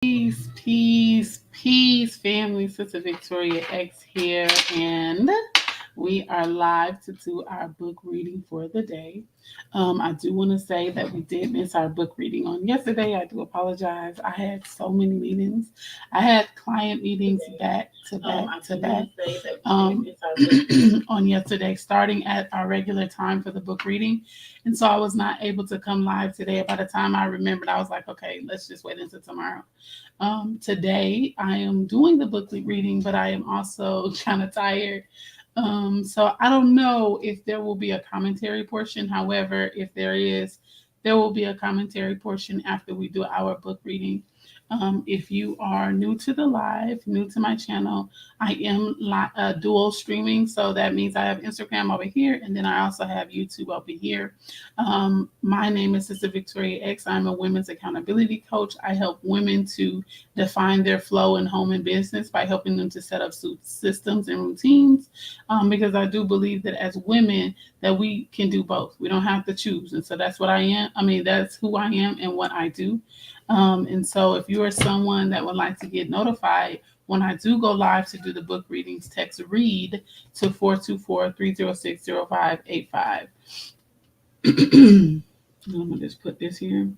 Peace, family. Sister Victoria X here, and we are live to do our book reading for the day. I do want to say that we did miss our book reading on yesterday. I do apologize. I had so many meetings. I had client meetings back to back to back on yesterday, starting at our regular time for the book reading. And so I was not able to come live today. By the time I remembered, I was like, okay, let's just wait until tomorrow. Today, I am doing the booklet reading, but I am also kind of tired. So I don't know if there will be a commentary portion. However, if there is, there will be a commentary portion after we do our book reading. If you are new to the live, new to my channel, I am dual streaming. So that means I have Instagram over here, and then I also have YouTube over here. My name is Sister Victoria X. I'm a women's accountability coach. I help women to define their flow in home and business by helping them to set up systems and routines. Because I do believe that as women, that we can do both. We don't have to choose. And so that's what I am. That's who I am and what I do. And so if you are someone that would like to get notified when I do go live to do the book readings, text READ to 424-306-0585. I'm going to just put this here.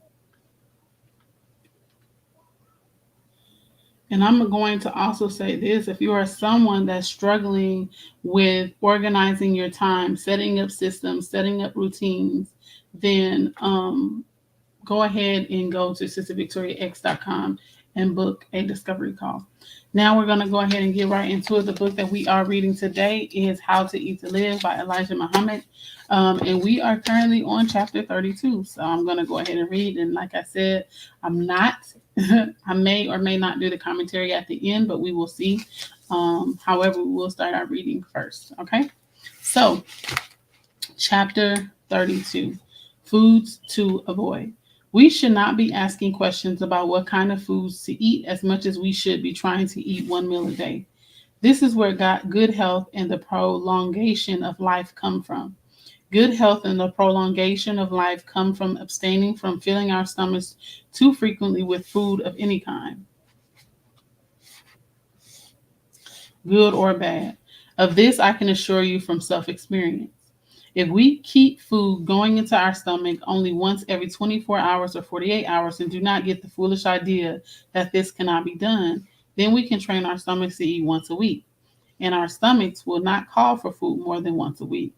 And I'm going to also say this: if you are someone that's struggling with organizing your time, setting up systems, setting up routines, then go ahead and go to sistervictoriax.com and book a discovery call. Now we're going to go ahead and get right into it. The book that we are reading today is How to Eat to Live by Elijah Muhammad. And we are currently on chapter 32. So I'm going to go ahead and read. And like I said, I may or may not do the commentary at the end, but we will see. However, we will start our reading first. Okay. So chapter 32, Foods to Avoid. We should not be asking questions about what kind of foods to eat as much as we should be trying to eat one meal a day. This is where good health and the prolongation of life come from. Good health and the prolongation of life come from abstaining from filling our stomachs too frequently with food of any kind, good or bad. Of this, I can assure you from self-experience. If we keep food going into our stomach only once every 24 hours or 48 hours and do not get the foolish idea that this cannot be done, then we can train our stomachs to eat once a week. And our stomachs will not call for food more than once a week.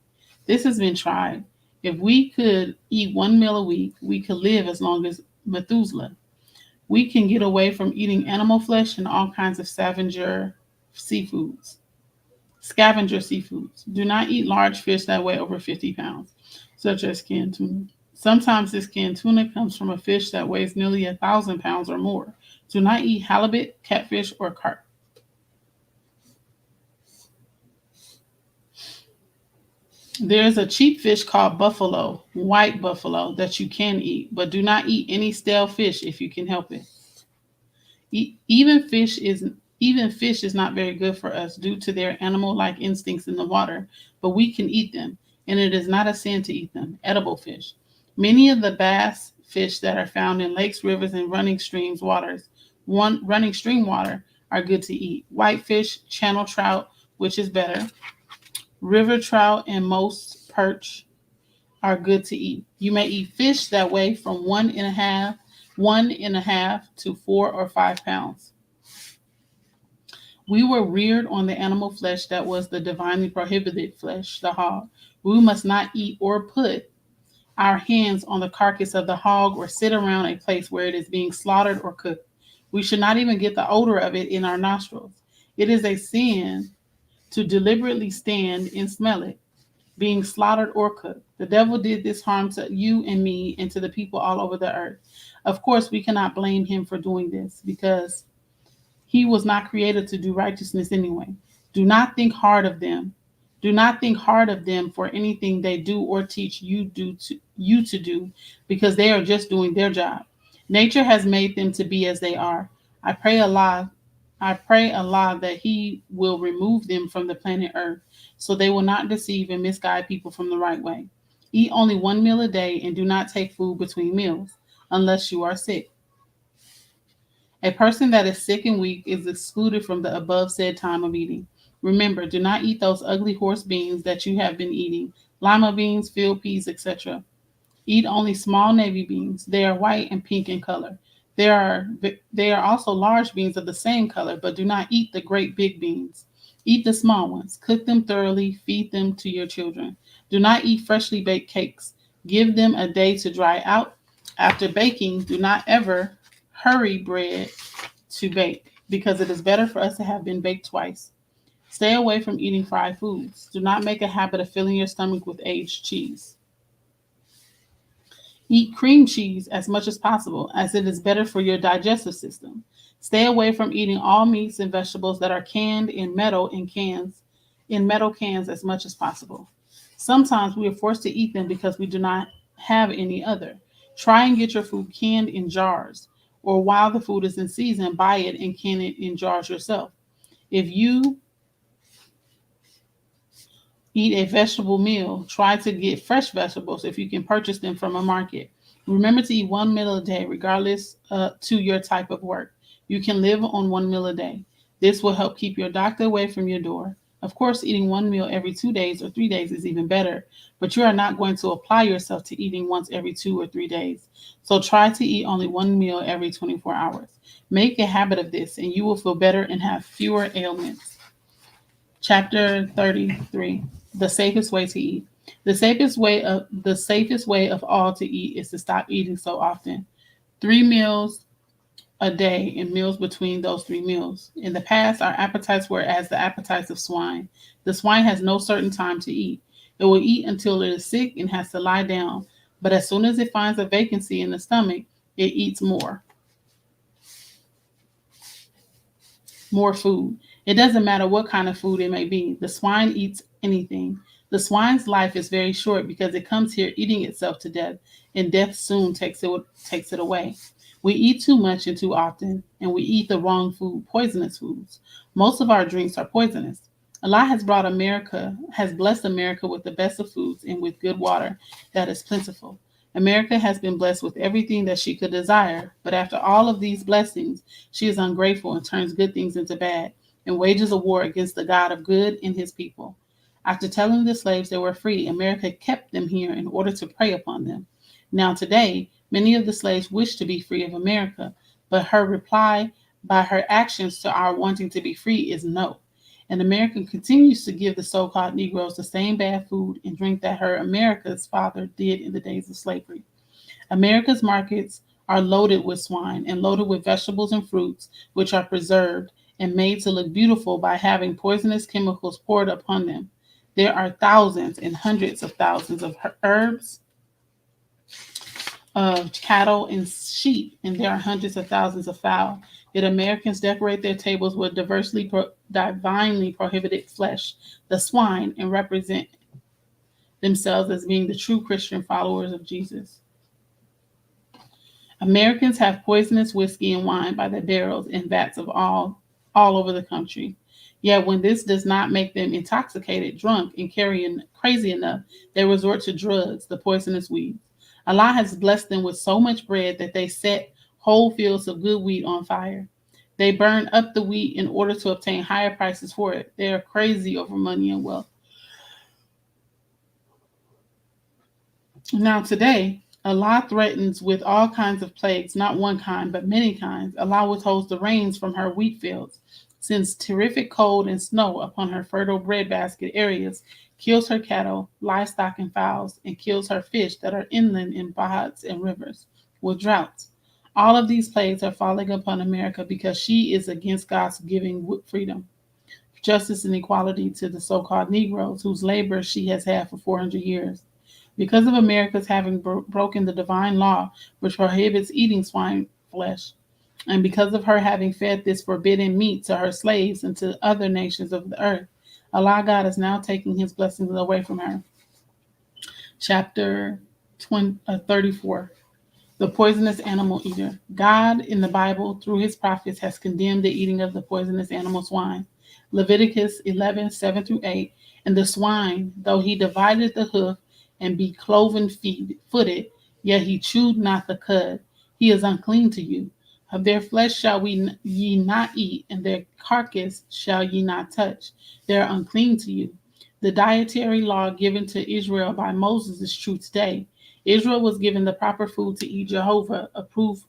This has been tried. If we could eat one meal a week, we could live as long as Methuselah. We can get away from eating animal flesh and all kinds of scavenger seafoods. Do not eat large fish that weigh over 50 pounds, such as canned tuna. Sometimes this canned tuna comes from a fish that weighs nearly 1,000 pounds or more. Do not eat halibut, catfish, or carp. There's a cheap fish called white buffalo, that you can eat, but do not eat any stale fish if you can help it. Even fish is not very good for us due to their animal-like instincts in the water, but we can eat them, and it is not a sin to eat them. Edible fish. Many of the bass fish that are found in lakes, rivers, and running stream water are good to eat. Whitefish, channel trout, which is better, river trout, and most perch are good to eat. You may eat fish that weigh from one and a half to 4 or 5 pounds. We were reared on the animal flesh that was the divinely prohibited flesh, the hog. We must not eat or put our hands on the carcass of the hog or sit around a place where it is being slaughtered or cooked. We should not even get the odor of it in our nostrils. It is a sin to deliberately stand and smell it being slaughtered or cooked. The devil did this harm to you and me and to the people all over the earth. Of course, we cannot blame him for doing this because he was not created to do righteousness anyway. Do not think hard of them. Do not think hard of them for anything they do or teach you to do, because they are just doing their job. Nature has made them to be as they are. I pray Allah that He will remove them from the planet Earth so they will not deceive and misguide people from the right way. Eat only one meal a day and do not take food between meals unless you are sick. A person that is sick and weak is excluded from the above said time of eating. Remember, do not eat those ugly horse beans that you have been eating, lima beans, field peas, etc. Eat only small navy beans. They are white and pink in color. There are also large beans of the same color, but do not eat the great big beans. Eat the small ones. Cook them thoroughly. Feed them to your children. Do not eat freshly baked cakes. Give them a day to dry out. After baking, do not ever hurry bread to bake because it is better for us to have been baked twice. Stay away from eating fried foods. Do not make a habit of filling your stomach with aged cheese. Eat cream cheese as much as possible, as it is better for your digestive system. Stay away from eating all meats and vegetables that are canned in metal cans as much as possible. Sometimes we are forced to eat them because we do not have any other. Try and get your food canned in jars, or while the food is in season, buy it and can it in jars yourself. If you eat a vegetable meal, try to get fresh vegetables if you can purchase them from a market. Remember to eat one meal a day, regardless to your type of work. You can live on one meal a day. This will help keep your doctor away from your door. Of course, eating one meal every 2 days or 3 days is even better, but you are not going to apply yourself to eating once every 2 or 3 days. So try to eat only one meal every 24 hours. Make a habit of this, and you will feel better and have fewer ailments. Chapter 33: The safest way to eat. The safest way of all to eat is to stop eating so often. 3 meals a day and meals between those 3 meals. In the past, our appetites were as the appetites of swine. The swine has no certain time to eat. It will eat until it is sick and has to lie down. But as soon as it finds a vacancy in the stomach, it eats more food. It doesn't matter what kind of food it may be. The swine eats anything. The swine's life is very short because it comes here eating itself to death, and death soon takes it away. We eat too much and too often, and we eat the wrong food, poisonous foods. Most of our drinks are poisonous. Allah has blessed America with the best of foods and with good water that is plentiful. America has been blessed with everything that she could desire, but after all of these blessings, she is ungrateful and turns good things into bad and wages a war against the God of good and his people. After telling the slaves they were free, America kept them here in order to prey upon them. Now, today, many of the slaves wish to be free of America, but her reply by her actions to our wanting to be free is no. And America continues to give the so called Negroes the same bad food and drink that her America's father did in the days of slavery. America's markets are loaded with swine and loaded with vegetables and fruits, which are preserved and made to look beautiful by having poisonous chemicals poured upon them. There are thousands and hundreds of thousands of herbs, of cattle and sheep, and there are hundreds of thousands of fowl. Yet Americans decorate their tables with divinely prohibited flesh, the swine, and represent themselves as being the true Christian followers of Jesus. Americans have poisonous whiskey and wine by the barrels and vats of all over the country. Yet when this does not make them intoxicated, drunk, and crazy enough, they resort to drugs, the poisonous weeds. Allah has blessed them with so much bread that they set whole fields of good wheat on fire. They burn up the wheat in order to obtain higher prices for it. They are crazy over money and wealth. Now today, Allah threatens with all kinds of plagues, not one kind, but many kinds. Allah withholds the rains from her wheat fields, sends terrific cold and snow upon her fertile breadbasket areas, kills her cattle, livestock, and fowls, and kills her fish that are inland in bahats and rivers with droughts. All of these plagues are falling upon America because she is against God's giving freedom, justice, and equality to the so-called Negroes whose labor she has had for 400 years. Because of America's having broken the divine law which prohibits eating swine flesh, and because of her having fed this forbidden meat to her slaves and to other nations of the earth, Allah God is now taking his blessings away from her. Chapter 34. The poisonous animal eater. God in the Bible, through his prophets, has condemned the eating of the poisonous animal swine. Leviticus 11:7-8. And the swine, though he divided the hoof and be cloven footed, yet he chewed not the cud. He is unclean to you. Of their flesh shall ye not eat, and their carcass shall ye not touch. They are unclean to you. The dietary law given to Israel by Moses is true today. Israel was given the proper food to eat Jehovah approved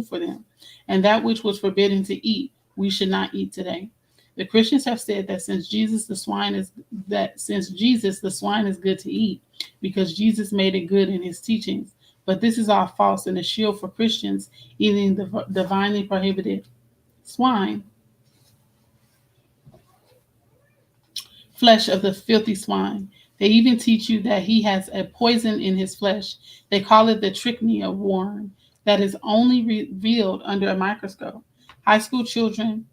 for them, and that which was forbidden to eat, we should not eat today. The Christians have said that since Jesus the swine is good to eat because Jesus made it good in his teachings. But this is all false and a shield for Christians eating the divinely prohibited swine, flesh of the filthy swine. They even teach you that he has a poison in his flesh. They call it the trichina worm that is only revealed under a microscope. High school children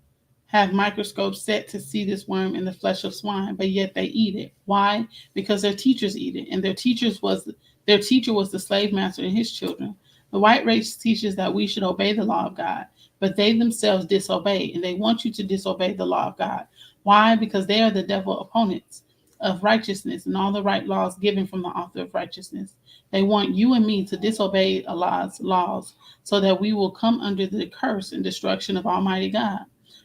have microscopes set to see this worm in the flesh of swine, but yet they eat it. Why? Because their teachers eat it, and their teacher was the slave master and his children. The white race teaches that we should obey the law of God, but they themselves disobey, and they want you to disobey the law of God. Why? Because they are the devil opponents of righteousness and all the right laws given from the author of righteousness. They want you and me to disobey Allah's laws so that we will come under the curse and destruction of Almighty God.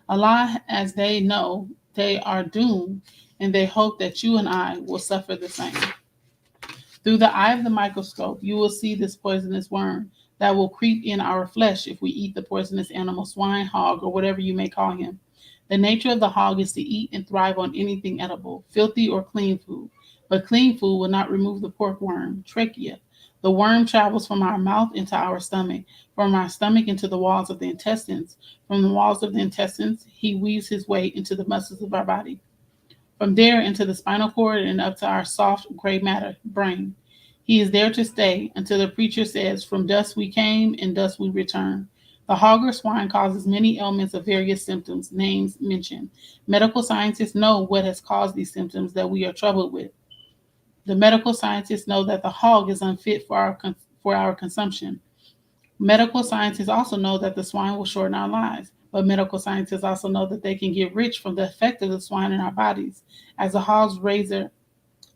Allah, as they know, they are doomed, and they hope that you and I will suffer the same. Through the eye of the microscope, you will see this poisonous worm that will creep in our flesh if we eat the poisonous animal, swine, hog, or whatever you may call him. The nature of the hog is to eat and thrive on anything edible, filthy or clean food. But clean food will not remove the pork worm, trachea. The worm travels from our mouth into our stomach, from our stomach into the walls of the intestines. From the walls of the intestines, he weaves his way into the muscles of our body. From there into the spinal cord and up to our soft gray matter, brain. He is there to stay until the preacher says, "From dust we came, and dust we return." The hog or swine causes many ailments of various symptoms, names mentioned. Medical scientists know what has caused these symptoms that we are troubled with. The medical scientists know that the hog is unfit for our consumption. Medical scientists also know that the swine will shorten our lives. But medical scientists also know that they can get rich from the effect of the swine in our bodies. As the hog raiser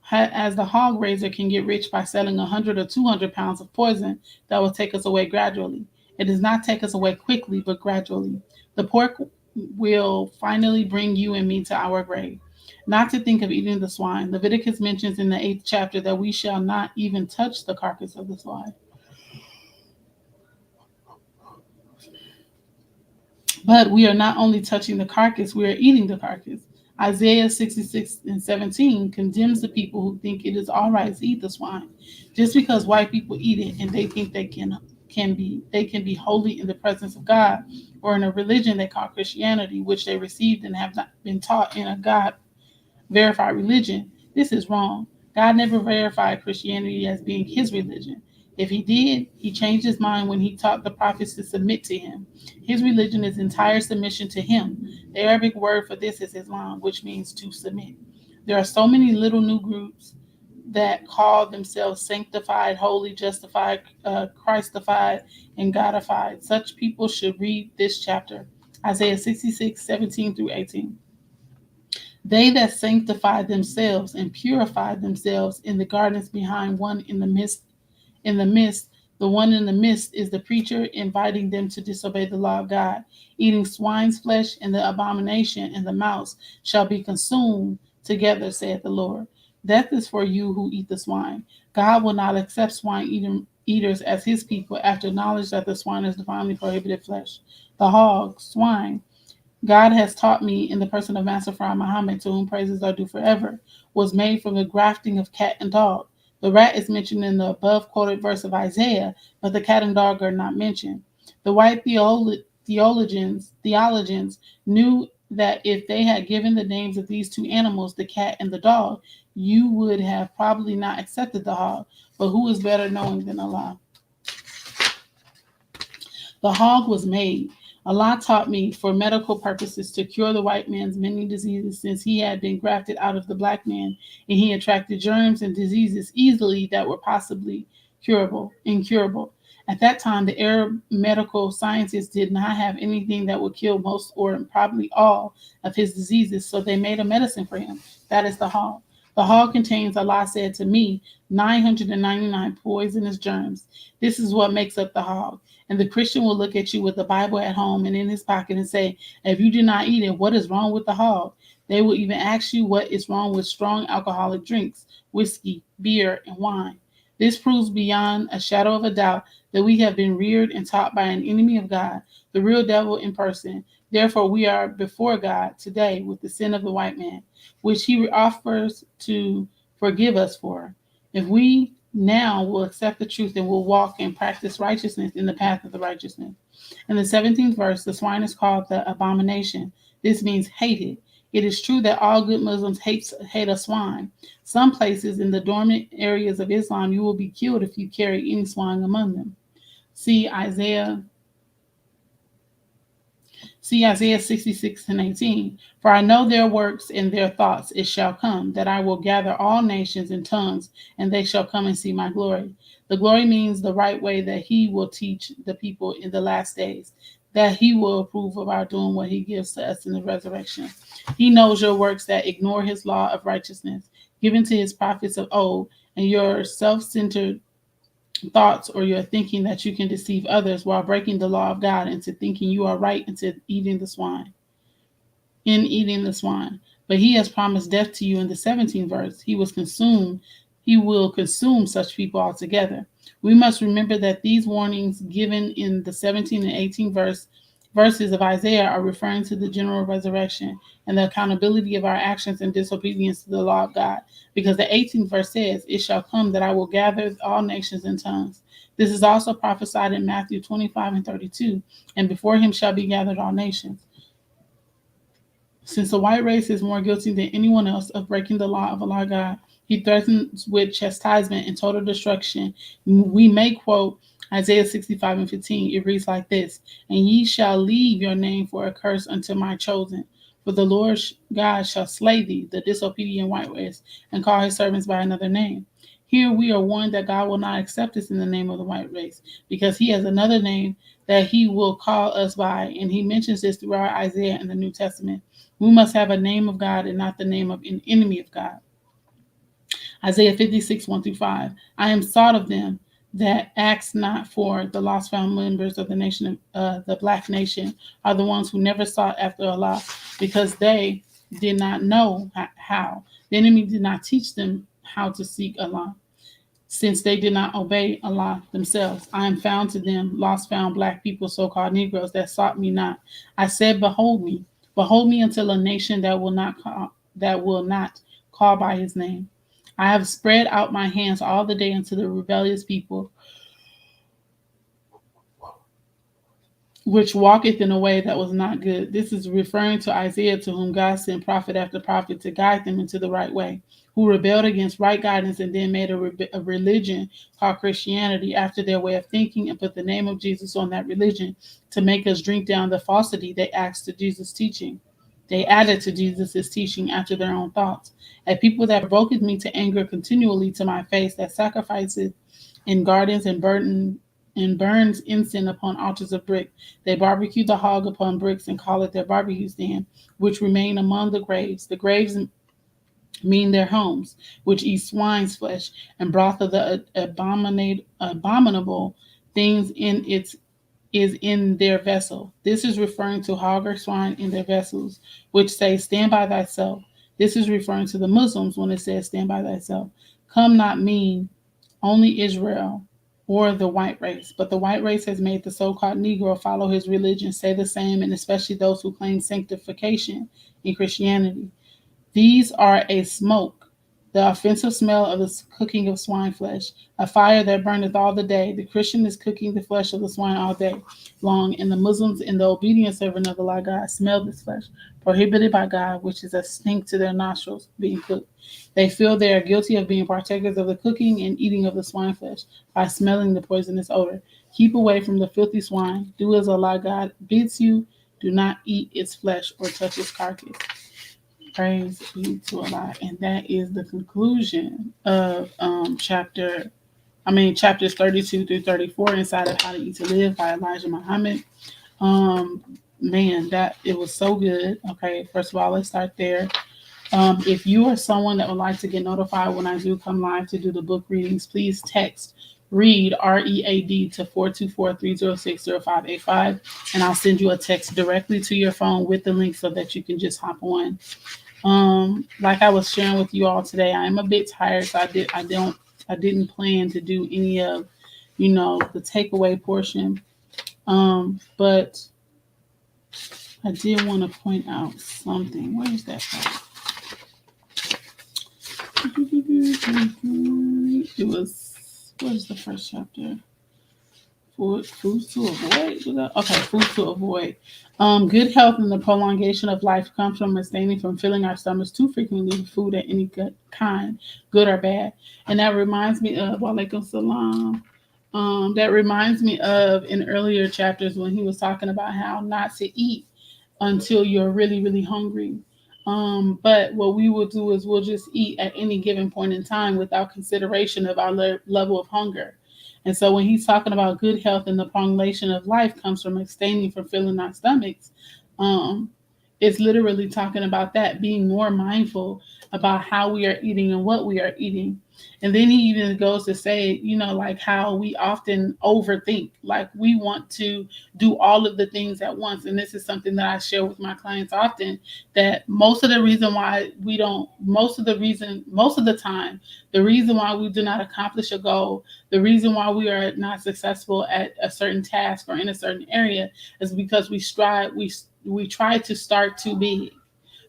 can get rich by selling 100 or 200 pounds of poison that will take us away gradually. It does not take us away quickly, but gradually. The pork will finally bring you and me to our grave. Not to think of eating the swine. Leviticus mentions in the 8th chapter that we shall not even touch the carcass of the swine. But we are not only touching the carcass, we are eating the carcass. Isaiah 66:17 condemns the people who think it is all right to eat the swine. Just because white people eat it and they think they can be holy in the presence of God, or in a religion they call Christianity, which they received and have not been taught in a God verified religion. This is wrong. God never verified Christianity as being his religion. If he did, he changed his mind when he taught the prophets to submit to him. His religion is entire submission to him. The Arabic word for this is Islam, which means to submit. There are so many little new groups that call themselves sanctified, holy, justified, Christified, and Godified. Such people should read this chapter, Isaiah 66:17 through 18. They that sanctify themselves and purify themselves in the gardens behind one in the midst, the one in the midst is the preacher inviting them to disobey the law of God. Eating swine's flesh and the abomination and the mouse shall be consumed together, saith the Lord. Death is for you who eat the swine. God will not accept eaters as his people after knowledge that the swine is divinely prohibited flesh. The hog, swine, God has taught me in the person of Master Farah Muhammad, to whom praises are due forever, was made from the grafting of cat and dog. The rat is mentioned in the above quoted verse of Isaiah, but the cat and dog are not mentioned. The white theologians knew that if they had given the names of these two animals, the cat and the dog, you would have probably not accepted the hog. But who is better knowing than Allah? The hog was made. Allah taught me for medical purposes to cure the white man's many diseases, since he had been grafted out of the black man and he attracted germs and diseases easily that were possibly incurable. At that time, the Arab medical scientists did not have anything that would kill most or probably all of his diseases, so they made a medicine for him. That is the hog. The hog contains, Allah said to me, 999 poisonous germs. This is what makes up the hog. And the Christian will look at you with the Bible at home and in his pocket and say, if you did not eat it, what is wrong with the hog? They will even ask you what is wrong with strong alcoholic drinks, whiskey, beer, and wine. This proves beyond a shadow of a doubt that we have been reared and taught by an enemy of God, the real devil in person. Therefore, we are before God today with the sin of the white man, which he offers to forgive us for. If we now will accept the truth and will walk and practice righteousness in the path of the righteousness. In the 17th verse, the swine is called the abomination. This means hated. It is true that all good Muslims hate a swine. Some places in the dormant areas of Islam, you will be killed if you carry any swine among them. See Isaiah 66 and 18. For I know their works and their thoughts, it shall come, that I will gather all nations and tongues, and they shall come and see my glory. The glory means the right way that he will teach the people in the last days, that he will approve of our doing what he gives to us in the resurrection. He knows your works that ignore his law of righteousness, given to his prophets of old, and your self-centered thoughts or your thinking that you can deceive others while breaking the law of God into thinking you are right into eating the swine. But he has promised death to you in the 17th verse. He will consume such people altogether. We must remember that these warnings given in the 17th and 18th verses of Isaiah are referring to the general resurrection and the accountability of our actions and disobedience to the law of God. Because the 18th verse says, it shall come that I will gather all nations and tongues. This is also prophesied in Matthew 25 and 32. And before him shall be gathered all nations. Since the white race is more guilty than anyone else of breaking the law of Allah God, he threatens with chastisement and total destruction. We may quote Isaiah 65 and 15. It reads like this, and ye shall leave your name for a curse unto my chosen. For the Lord God shall slay thee, the disobedient white race, and call his servants by another name. Here we are warned that God will not accept us in the name of the white race, because he has another name that he will call us by, and he mentions this throughout Isaiah in the New Testament. We must have a name of God and not the name of an enemy of God. Isaiah 56, 1 through 5. I am sought of them that ask not for the lost found members of the nation, the black nation, are the ones who never sought after Allah because they did not know how. The enemy did not teach them how to seek Allah, since they did not obey Allah themselves. I am found to them, lost found black people, so-called Negroes, that sought me not. I said, behold me until a nation that will not call by his name. I have spread out my hands all the day unto the rebellious people, which walketh in a way that was not good. This is referring to Isaiah, to whom God sent prophet after prophet to guide them into the right way, who rebelled against right guidance and then made a religion called Christianity after their way of thinking and put the name of Jesus on that religion to make us drink down the falsity they added to Jesus' teaching. They added to Jesus' teaching after their own thoughts. A people that provoketh me to anger continually to my face, that sacrifices in gardens and burns incense upon altars of brick. They barbecue the hog upon bricks and call it their barbecue stand, which remain among the graves. The graves mean their homes, which eat swine's flesh and broth of the abominable things is in their vessel. This is referring to hog or swine in their vessels, which say, stand by thyself. This is referring to the Muslims when it says, stand by thyself. Come not mean only Israel or the white race, but the white race has made the so-called Negro follow his religion, say the same, and especially those who claim sanctification in Christianity. These are a smoke, the offensive smell of the cooking of swine flesh, a fire that burneth all the day. The Christian is cooking the flesh of the swine all day long, and the Muslims and the obedient servant of Allah God smell this flesh, prohibited by God, which is a stink to their nostrils, being cooked. They feel they are guilty of being partakers of the cooking and eating of the swine flesh by smelling the poisonous odor. Keep away from the filthy swine. Do as Allah God bids you. Do not eat its flesh or touch its carcass. Praise be to Allah. And that is the conclusion of chapters 32 through 34 inside of How to Eat to Live by Elijah Muhammad. Man, that it was so good. Okay, first of all, let's start there. If you are someone that would like to get notified when I do come live to do the book readings, please text READ, READ, to 424-306-0585, and I'll send you a text directly to your phone with the link so that you can just hop on. Like I was sharing with you all today, I am a bit tired, so I didn't plan to do any of, the takeaway portion. But I did want to point out something. Where is that part? It was, what is the first chapter? Foods to avoid. Okay, foods to avoid. Good health and the prolongation of life comes from abstaining from filling our stomachs too frequently with food at any kind, good or bad. And that reminds me of Walaikum Salam. That reminds me of in earlier chapters when he was talking about how not to eat until you're really, really hungry. But what we will do is we'll just eat at any given point in time without consideration of our level of hunger. And so when he's talking about good health and the prolongation of life comes from abstaining from filling our stomachs, um, it's literally talking about that, being more mindful about how we are eating and what we are eating. And then he even goes to say, like how we often overthink, like we want to do all of the things at once. And this is something that I share with my clients often, that most of the reason why we don't, most of the time, the reason why we do not accomplish a goal, the reason why we are not successful at a certain task or in a certain area is because we try to start too big,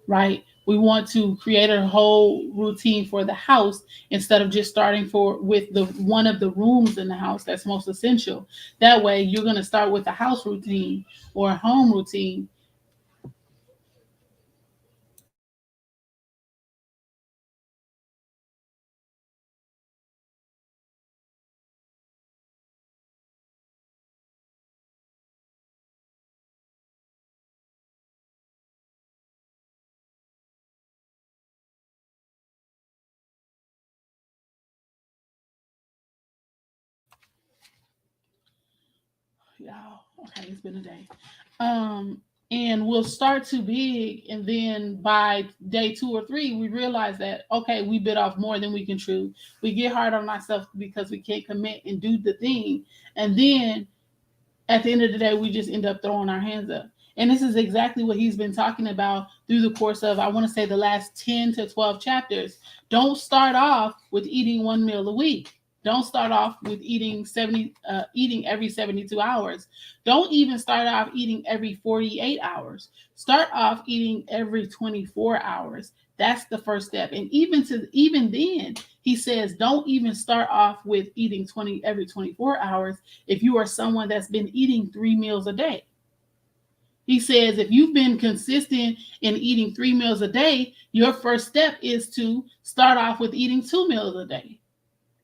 right? We want to create a whole routine for the house instead of just starting with the one of the rooms in the house that's most essential. That way, you're going to start with a house routine or a home routine. Y'all, okay, it's been a day. Um, and we'll start too big, and then by day 2 or 3, we realize that okay, we bit off more than we can chew. We get hard on ourselves because we can't commit and do the thing, and then at the end of the day, we just end up throwing our hands up. And this is exactly what he's been talking about through the course of, I want to say, the last 10 to 12 chapters. Don't start off with eating one meal a week. Don't start off with eating every 72 hours. Don't even start off eating every 48 hours. Start off eating every 24 hours. That's the first step. And even then, he says, don't even start off with eating 20 every 24 hours if you are someone that's been eating 3 meals a day. He says if you've been consistent in eating 3 meals a day, your first step is to start off with eating 2 meals a day,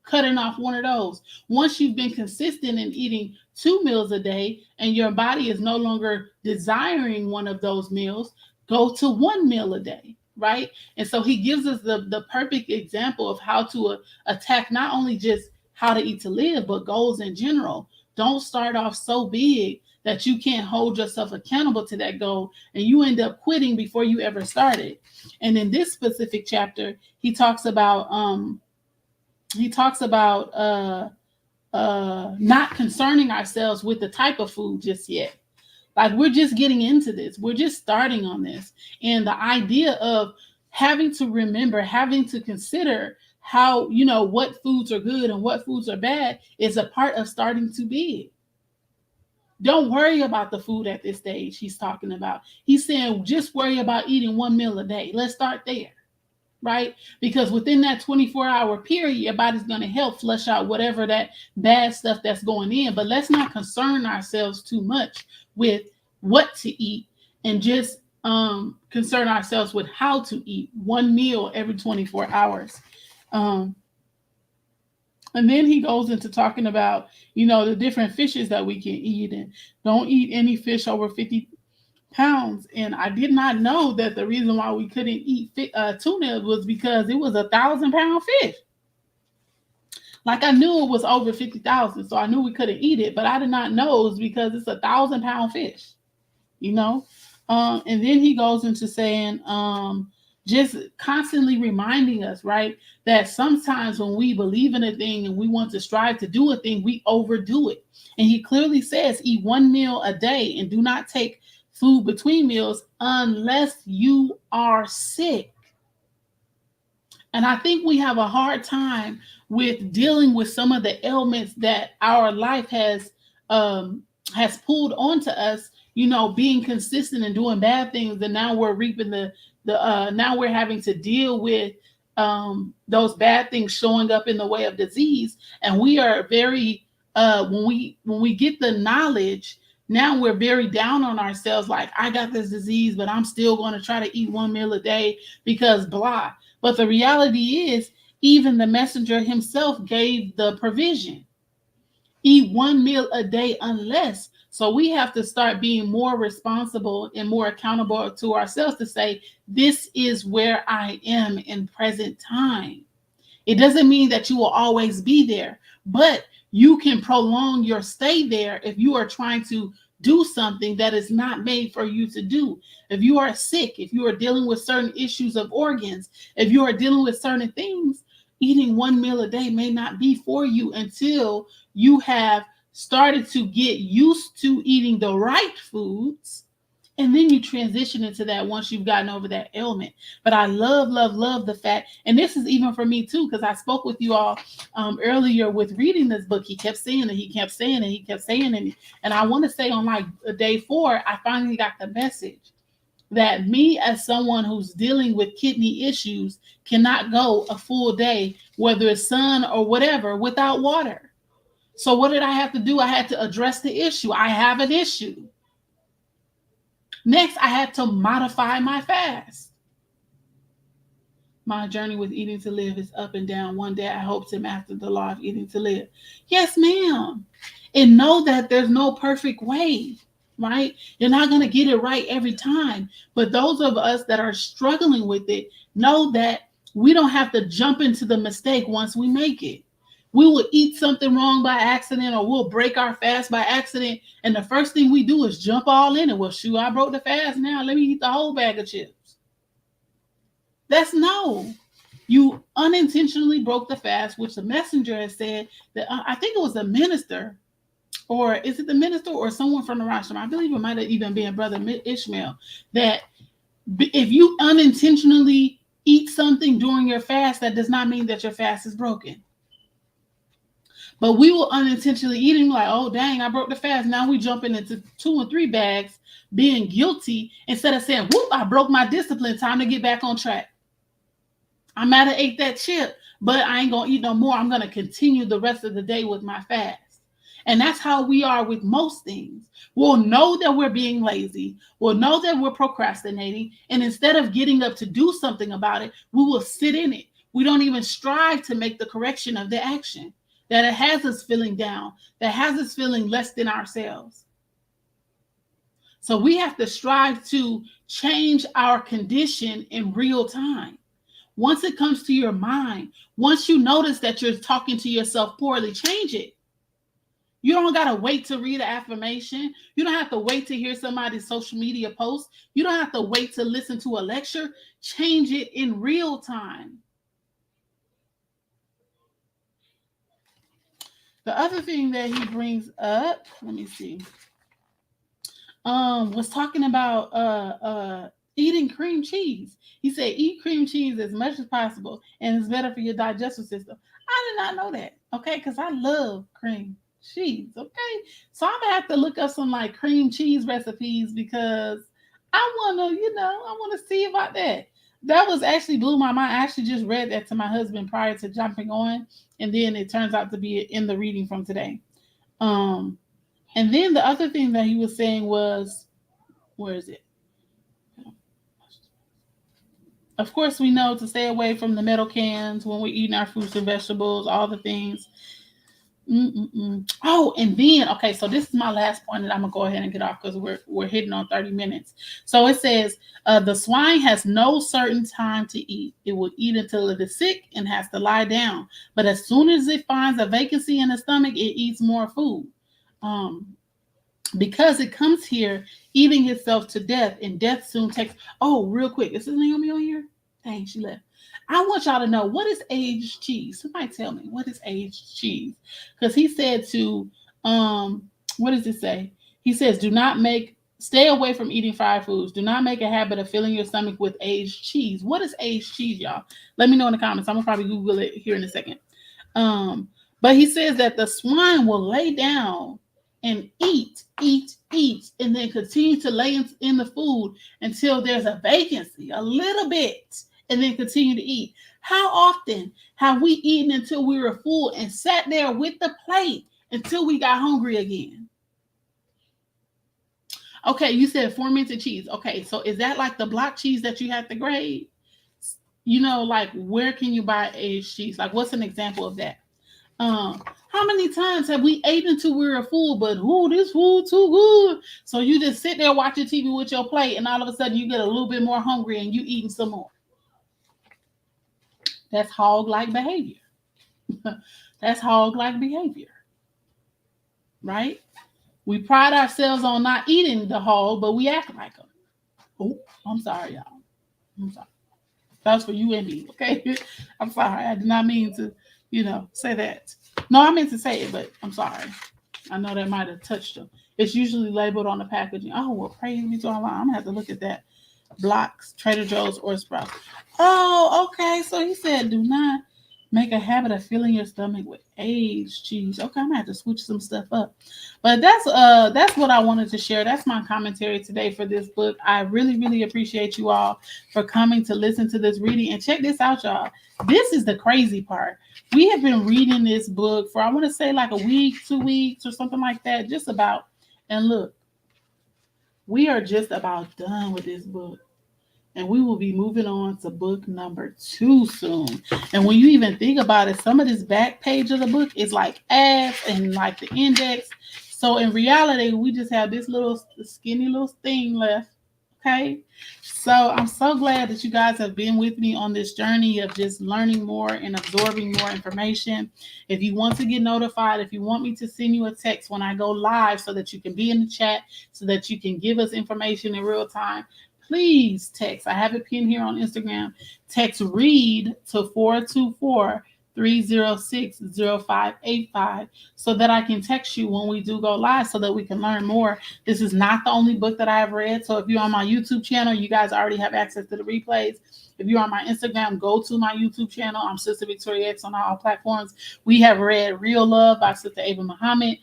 cutting off one of those. Once you've been consistent in eating 2 meals a day and your body is no longer desiring one of those meals, go to 1 meal a day, right? And so he gives us the perfect example of how to attack not only just how to eat to live, but goals in general. Don't start off so big that you can't hold yourself accountable to that goal and you end up quitting before you ever started. And in this specific chapter, he talks about not concerning ourselves with the type of food just yet. Like we're just getting into this. We're just starting on this. And the idea of having to remember, having to consider how, what foods are good and what foods are bad is a part of starting to be. Don't worry about the food at this stage he's talking about. He's saying just worry about eating 1 meal a day. Let's start there, right? Because within that 24-hour period, your body's going to help flush out whatever that bad stuff that's going in. But let's not concern ourselves too much with what to eat and just concern ourselves with how to eat 1 meal every 24 hours. Um, and then he goes into talking about, the different fishes that we can eat, and don't eat any fish over 50 pounds. And I did not know that the reason why we couldn't eat tuna was because it was 1,000-pound fish. Like I knew it was over 50,000, so I knew we couldn't eat it, but I did not know it was because it's 1,000-pound fish. And then he goes into saying just constantly reminding us, right, that sometimes when we believe in a thing and we want to strive to do a thing, we overdo it. And he clearly says, eat one meal a day and do not take food between meals unless you are sick. And I think we have a hard time with dealing with some of the ailments that our life has pulled onto us. You know, being consistent and doing bad things, and now we're reaping the now we're having to deal with those bad things showing up in the way of disease. And we are very when we get the knowledge, now we're very down on ourselves. Like, I got this disease, but I'm still going to try to eat one meal a day because blah. But the reality is, even the messenger himself gave the provision. Eat one meal a day unless. So we have to start being more responsible and more accountable to ourselves to say, this is where I am in present time. It doesn't mean that you will always be there, but you can prolong your stay there if you are trying to do something that is not made for you to do. If you are sick, if you are dealing with certain issues of organs, if you are dealing with certain things, eating one meal a day may not be for you until you have started to get used to eating the right foods, and then you transition into that once you've gotten over that ailment. But I love, love, love the fact, and this is even for me too, because I spoke with you all earlier with reading this book. He kept saying it, he kept saying it, he kept saying it. And I want to say on like day 4, I finally got the message that me, as someone who's dealing with kidney issues, cannot go a full day, whether it's sun or whatever, without water. So what did I have to do? I had to address the issue. I have an issue. Next, I had to modify my fast. My journey with eating to live is up and down. One day I hope to master the law of eating to live. Yes, ma'am. And know that there's no perfect way, right? You're not going to get it right every time. But those of us that are struggling with it know that we don't have to jump into the mistake once we make it. We will eat something wrong by accident, or we'll break our fast by accident. And the first thing we do is jump all in it. Well, shoot, I broke the fast now. Let me eat the whole bag of chips. That's no. You unintentionally broke the fast, which the messenger has said that I think it was the minister, or is it the minister or someone from the Rasham? I believe it might have even been Brother Ishmael, that if you unintentionally eat something during your fast, that does not mean that your fast is broken. But we will unintentionally eat and like, oh, dang, I broke the fast. Now we jumping into 2 and 3 bags, being guilty, instead of saying, whoop, I broke my discipline. Time to get back on track. I might have ate that chip, but I ain't going to eat no more. I'm going to continue the rest of the day with my fast. And that's how we are with most things. We'll know that we're being lazy. We'll know that we're procrastinating. And instead of getting up to do something about it, we will sit in it. We don't even strive to make the correction of the action. That it has us feeling down, that has us feeling less than ourselves. So we have to strive to change our condition in real time. Once it comes to your mind, once you notice that you're talking to yourself poorly, change it. You don't got to wait to read an affirmation. You don't have to wait to hear somebody's social media post. You don't have to wait to listen to a lecture. Change it in real time. The other thing that he brings up, let me see, was talking about eating cream cheese. He said, eat cream cheese as much as possible, and it's better for your digestive system. I did not know that, okay, because I love cream cheese, okay? So I'm going to have to look up some like cream cheese recipes because I want to, I want to see about that. That was actually blew my mind. I actually just read that to my husband prior to jumping on, and then it turns out to be in the reading from today. And then the other thing that he was saying was, where is it? Of course, we know to stay away from the metal cans when we're eating our fruits and vegetables, all the things. Oh, and then, okay, so this is my last point that I'm going to go ahead and get off because we're hitting on 30 minutes. So it says, the swine has no certain time to eat. It will eat until it is sick and has to lie down. But as soon as it finds a vacancy in the stomach, it eats more food. Because it comes here eating itself to death, and death soon takes. Oh, real quick, is this Naomi on here? Dang, she left. I want y'all to know, what is aged cheese? Somebody tell me, what is aged cheese? Because he said to, what does it say? He says, stay away from eating fried foods. Do not make a habit of filling your stomach with aged cheese. What is aged cheese, y'all? Let me know in the comments. I'm gonna probably Google it here in a second. But he says that the swine will lay down and eat, and then continue to lay in the food until there's a vacancy, a little bit, and then continue to eat. How often have we eaten until we were full and sat there with the plate until we got hungry again? Okay, you said fermented cheese. Okay, so is that like the block cheese that you have to grade? Like, where can you buy aged cheese? Like, what's an example of that? How many times have we ate until we were full, but this food too good? So you just sit there watching TV with your plate, and all of a sudden you get a little bit more hungry and you eating some more. That's hog-like behavior. That's hog-like behavior, right? We pride ourselves on not eating the hog, but we act like them. Oh, I'm sorry, y'all. I'm sorry. That's for you and me, okay? I'm sorry. I did not mean to, say that. No, I meant to say it, but I'm sorry. I know that might have touched them. It's usually labeled on the packaging. Oh, well, praise be to Allah. I'm going to have to look at that. Blocks, Trader Joe's, or Sprouts. Oh, okay. So he said, do not make a habit of filling your stomach with aged cheese. Okay, I'm gonna have to switch some stuff up. But that's what I wanted to share. That's my commentary today for this book. I really, really appreciate you all for coming to listen to this reading. And check this out, y'all. This is the crazy part. We have been reading this book for, I want to say, like a week, 2 weeks, or something like that, just about. And look, we are just about done with this book. And we will be moving on to book number 2 soon. And when you even think about it, some of this back page of the book is like ads and like the index. So in reality, we just have this little skinny little thing left. Okay. So I'm so glad that you guys have been with me on this journey of just learning more and absorbing more information. If you want to get notified, if you want me to send you a text when I go live so that you can be in the chat, so that you can give us information in real time, please text. I have it pinned here on Instagram. Text READ to 424-306-0585 so that I can text you when we do go live so that we can learn more. This is not the only book that I have read. So if you're on my YouTube channel, you guys already have access to the replays. If you're on my Instagram, go to my YouTube channel. I'm Sister Victoria X on all platforms. We have read Real Love by Sister Ava Muhammad.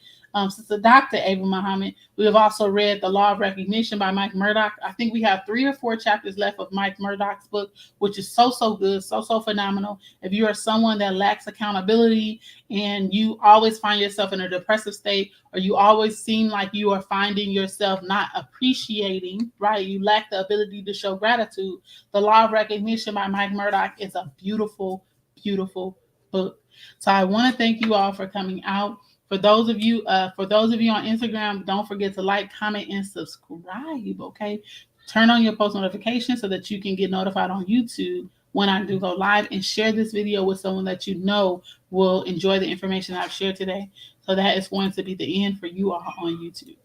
Sister Dr. Ava Muhammad. We have also read The Law of Recognition by Mike Murdock. I think we have 3 or 4 chapters left of Mike Murdock's book, which is so good, so phenomenal. If you are someone that lacks accountability and you always find yourself in a depressive state, or you always seem like you are finding yourself not appreciating, right? You lack the ability to show gratitude. The Law of Recognition by Mike Murdock is a beautiful, beautiful book. So I want to thank you all for coming out. For those of you on Instagram, don't forget to like, comment, and subscribe, okay? Turn on your post notifications so that you can get notified on YouTube when I do go live, and share this video with someone that you know will enjoy the information I've shared today. So that is going to be the end for you all on YouTube.